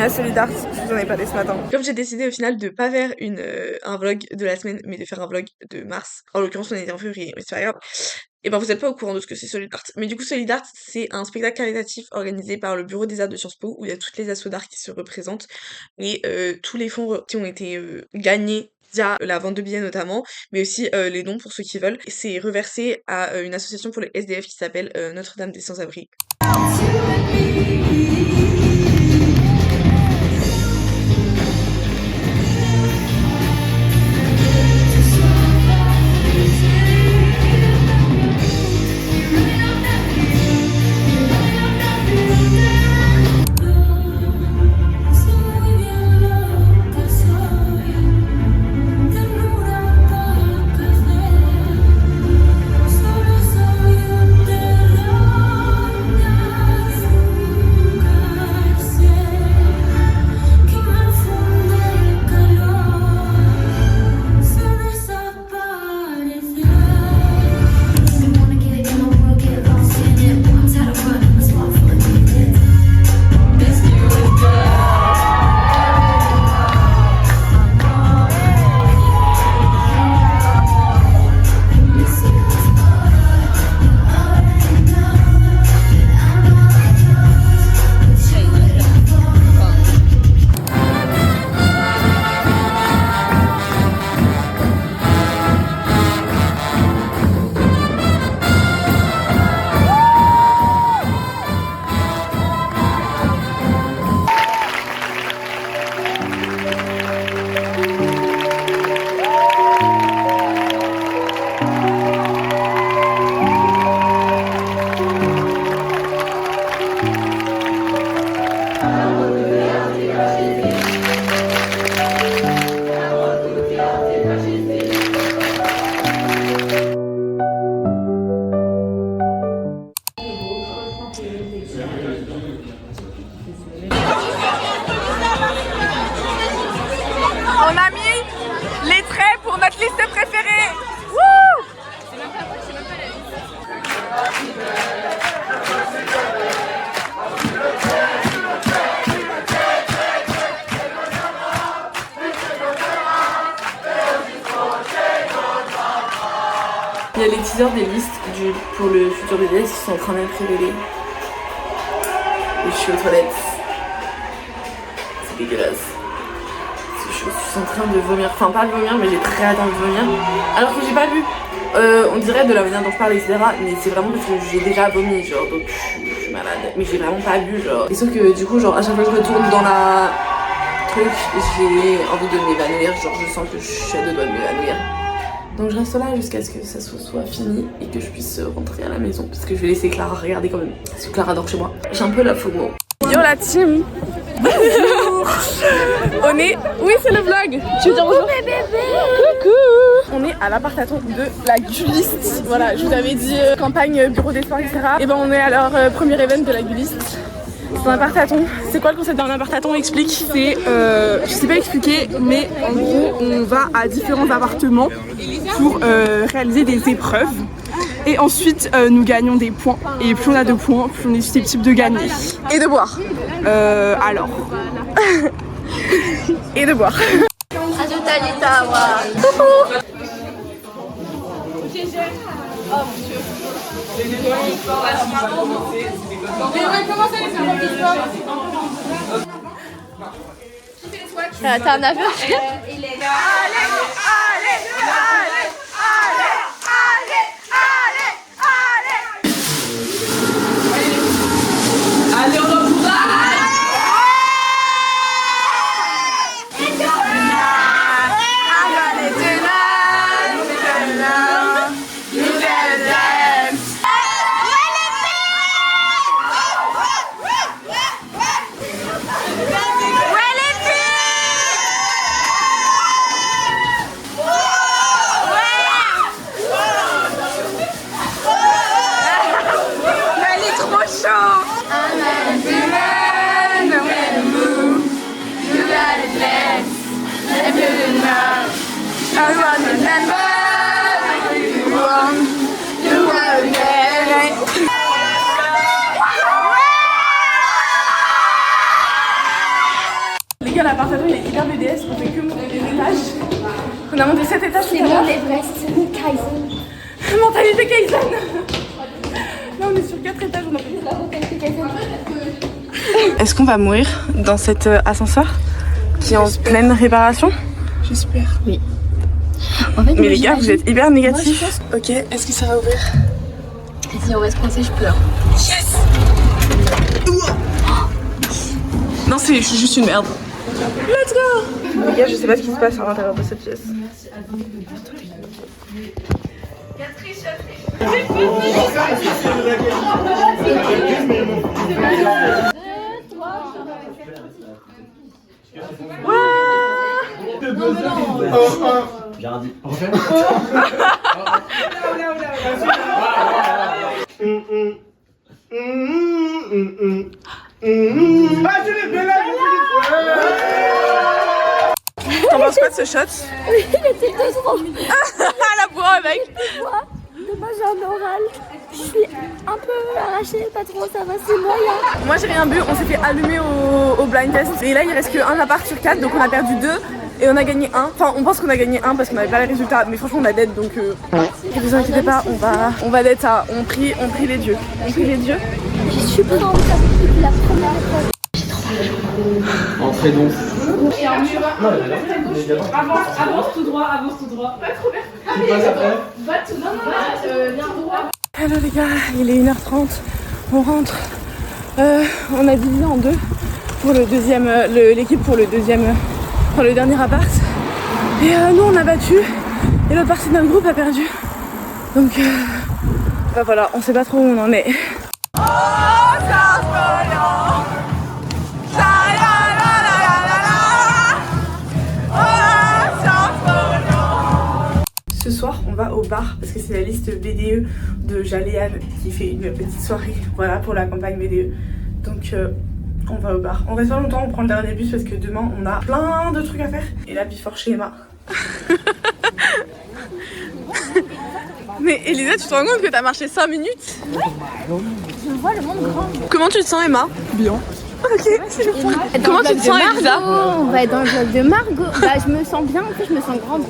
à Solidart, je vous en ai parlé ce matin. Comme j'ai décidé au final de pas faire un vlog de la semaine, mais de faire un vlog de mars, en l'occurrence on était en février, mais c'est pas grave, et ben vous êtes pas au courant de ce que c'est Solidart. Mais du coup Solidart, c'est un spectacle caritatif organisé par le bureau des arts de Sciences Po, où il y a toutes les assos d'art qui se représentent, et tous les fonds qui ont été gagnés via la vente de billets notamment, mais aussi les dons pour ceux qui veulent. C'est reversé à une association pour les SDF qui s'appelle Notre-Dame des Sans-Abris. On a mis les traits pour notre liste préférée. Wouh! Il y a les teasers des listes pour le futur BDS qui sont en train d'être révélés. Et je suis aux toilettes. C'est dégueulasse. Je suis en train de vomir, enfin pas de vomir, mais j'ai très hâte de vomir. Alors que j'ai pas bu. On dirait de la manière dont je parle, etc. Mais c'est vraiment parce que j'ai déjà vomi, genre, donc je suis malade. Mais j'ai vraiment pas bu, genre. Et sauf que du coup, genre, à chaque fois que je retourne dans la truc, j'ai envie de m'évanouir. Genre, je sens que je suis à deux doigts de m'évanouir. Donc je reste là jusqu'à ce que ça soit fini et que je puisse rentrer à la maison. Parce que je vais laisser Clara regarder quand même. Parce que Clara dort chez moi. J'ai un peu la FOMO. Yo la team. Bonjour. On est... Oui c'est le vlog. Tu veux dire bonjour? Coucou. On est à l'appart-à-thon de la Guliste. Voilà, je vous avais dit campagne, bureau d'espoir, etc. Et ben on est à leur premier event de la Guliste. C'est un appart-à-thon. C'est quoi le concept d'un appart-à-thon? Explique. C'est, je sais pas expliquer, mais en gros on va à différents appartements pour réaliser des épreuves. Et ensuite nous gagnons des points. Et plus on a de points, plus on est susceptible de gagner. Et de boire. Alors. Et de boire. Talita, t'as un affaire. Ouais reste Kaizen. Mentalité Kaizen. Là on est sur 4 étages, on a fait La mentalité Kaizen. Est-ce qu'on va mourir dans cet ascenseur qui est en pleine réparation? J'espère. Oui. En fait, mais les gars, vous êtes hyper négatifs. Ok, est-ce que ça va ouvrir? Et si on reste coincé, je pleure. Yes. Non, c'est juste une merde. Let's go. Les gars, je sais pas ce qui se passe à l'intérieur de cette pièce. J'ai rien dit. T'en penses quoi de ce shot? Oui, il était 2 secondes. La bourre mec. Demain j'ai un oral. Je suis un peu arrachée, pas trop, ça va, c'est moyen. Moi j'ai rien bu, on s'est fait allumer au blind test. Et là il reste que 1 appart sur 4, donc on a perdu 2 et on a gagné 1. Enfin on pense qu'on a gagné 1 parce qu'on avait pas les résultats, mais franchement on a dead, donc ne vous inquiétez pas, on va dead ça. On prie les dieux. On prie les dieux. Je suis pas en train depuis la première fois. Entrez donc. Avance tout droit. Pas trop bien. Qui passe après? Hello les gars, il est 1h30, on rentre. On a divisé en 2 pour le deuxième, l'équipe pour le deuxième, pour le dernier appart. Et nous on a battu et l'autre partie de notre groupe a perdu. Donc bah voilà, on sait pas trop où on en est. Ce soir, on va au bar parce que c'est la liste BDE de Jaléane qui fait une petite soirée, voilà, pour la campagne BDE. Donc on va au bar. On reste pas longtemps, on prend le dernier bus parce que demain on a plein de trucs à faire. Et là, before chez Emma. Mais Elisa, tu te rends compte que t'as marché 5 minutes? Je vois le monde grand. Comment tu te sens, Emma? Bien. Ok, c'est le point. Comment tu te sens, Elisa? On va être dans le vlog de Margot. Bah je me sens bien, en fait je me sens grande.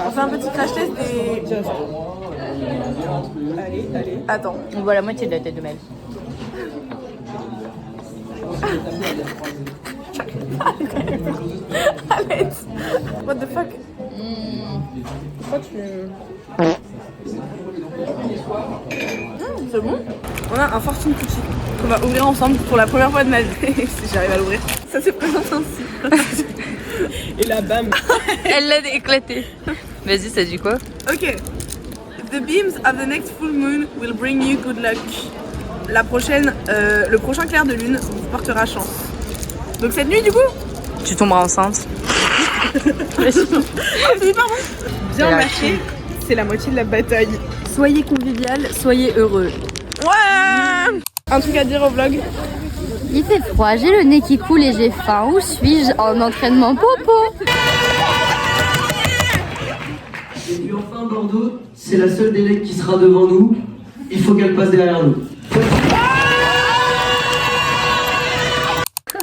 On fait un petit crash test et... Allez. Attends. On voit la moitié de la tête de Mel. Arrête. What the fuck? Pourquoi tu... C'est bon? On a un fortune cookie qu'on va ouvrir ensemble pour la première fois de ma vie. Si j'arrive à l'ouvrir. Ça se présente ainsi. Et là, bam. Elle l'a éclaté. Vas-y, ça dit quoi? Ok. The beams of the next full moon will bring you good luck. La prochaine, le prochain clair de lune vous portera chance. Donc cette nuit du coup, Tu tomberas enceinte. Bien marché, c'est la moitié de la bataille. Soyez convivial, soyez heureux. ouais. Un truc à dire au vlog. Il fait froid, j'ai le nez qui coule et j'ai faim. Où suis-je? En entraînement popo. Et puis enfin Bordeaux, c'est la seule délègue qui sera devant nous. Il faut qu'elle passe derrière nous.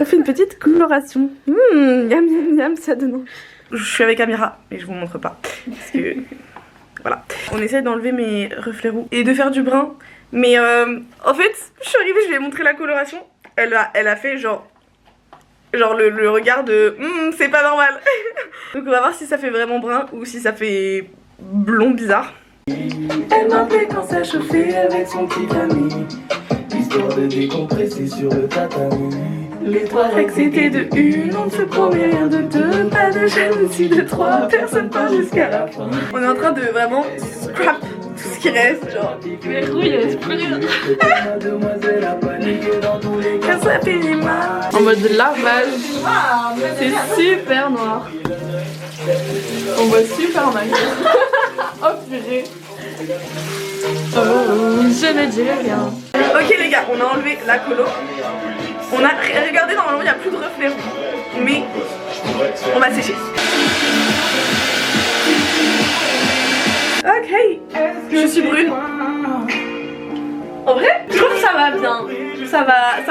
On fait une petite coloration. Yam, ça donne envie. Je suis avec Amira, mais je vous montre pas. Parce que... voilà. On essaie d'enlever mes reflets roux et de faire du brun. Mais en fait, je suis arrivée, je lui ai montré la coloration. Elle a fait genre le regard de c'est pas normal. Donc on va voir si ça fait vraiment brun ou si ça fait blond bizarre. Elle m'appelait quand ça chauffait avec son petit ami, histoire de décompresser sur le tatami. Les 3 règles c'était de 1, on ne se promet rien de 2, pas de jalousie de 3, personne pas jusqu'à la fin. On est en train de vraiment scrap tout ce qui reste, genre. Mais oui, il reste plus rien. Quand ça finit mal. En mode lavage. C'est super noir. On voit super mal. Oh purée. Je ne dirai rien. Ok les gars, on a enlevé la colo. On a regardé, normalement il n'y a plus de reflets rouges. Mais on va sécher. Ok, je suis brune. En vrai, je trouve que ça va bien. Ça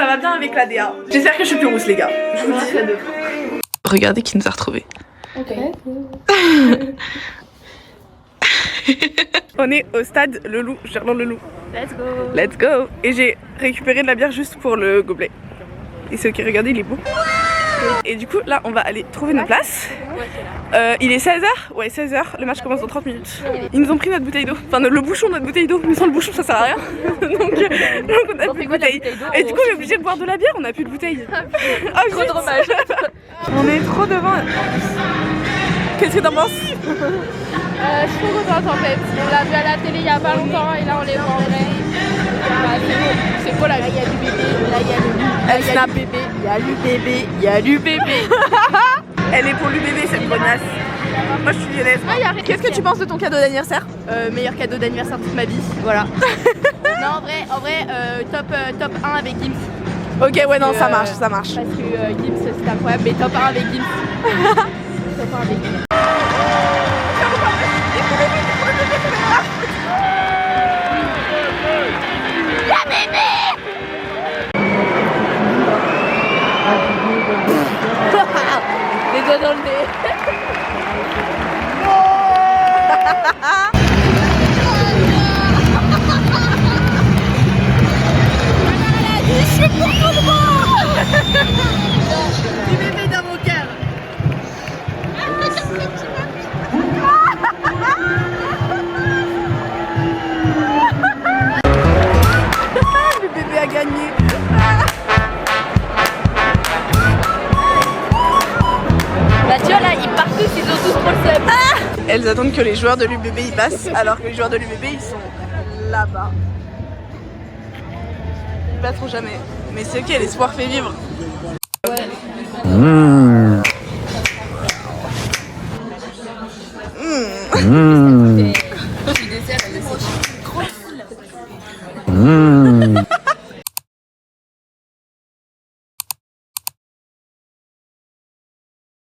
va bien avec la DA. J'espère que je suis plus rousse les gars. Je vous dis de. Regardez qui nous a retrouvés. Ok. On est au stade Le Loup, Gerland Le Loup. Let's go. Let's go. Et j'ai récupéré de la bière juste pour le gobelet. Et c'est ok, regardez, il est beau. Et du coup, là, on va aller trouver nos places. Il est 16h. Ouais, 16h. Le match commence dans 30 minutes. Ils nous ont pris notre bouteille d'eau. Enfin, le bouchon de notre bouteille d'eau. Mais sans le bouchon, ça sert à rien. donc on a plus de bouteille. Et du coup, on est obligé de boire de la bière. On a plus de bouteille. Ah, Trop dommage. On est trop devant. Qu'est-ce que t'en penses? Je suis trop contente en fait. On l'a vu à la télé il y a pas longtemps et là on les voit en vrai. Bah, c'est beau. C'est beau là, il y a du bébé, là il y a le loup, là il y a du bébé, il y a du bébé, il y a du bébé. Elle est pour l'UBB cette grognasse. Moi je suis lyonnaise. Qu'est-ce que tu penses de ton cadeau d'anniversaire? Meilleur cadeau d'anniversaire de toute ma vie, voilà. Non en vrai, top 1 avec Gims. Ok ouais non ça marche, ça marche. Parce que Gims c'est incroyable, mais top 1 avec Gims. Top 1 avec Gims. Les doigts dans le nez. Du bébé dans mon cœur. Le bébé a gagné. Bah tu vois là, ils partent tous, ils ont tous trop le seum. Elles attendent que les joueurs de l'UBB y passent, alors que les joueurs de l'UBB ils sont là-bas. Ils passeront jamais. Mais c'est ok, l'espoir fait vivre. Du dessert, elle est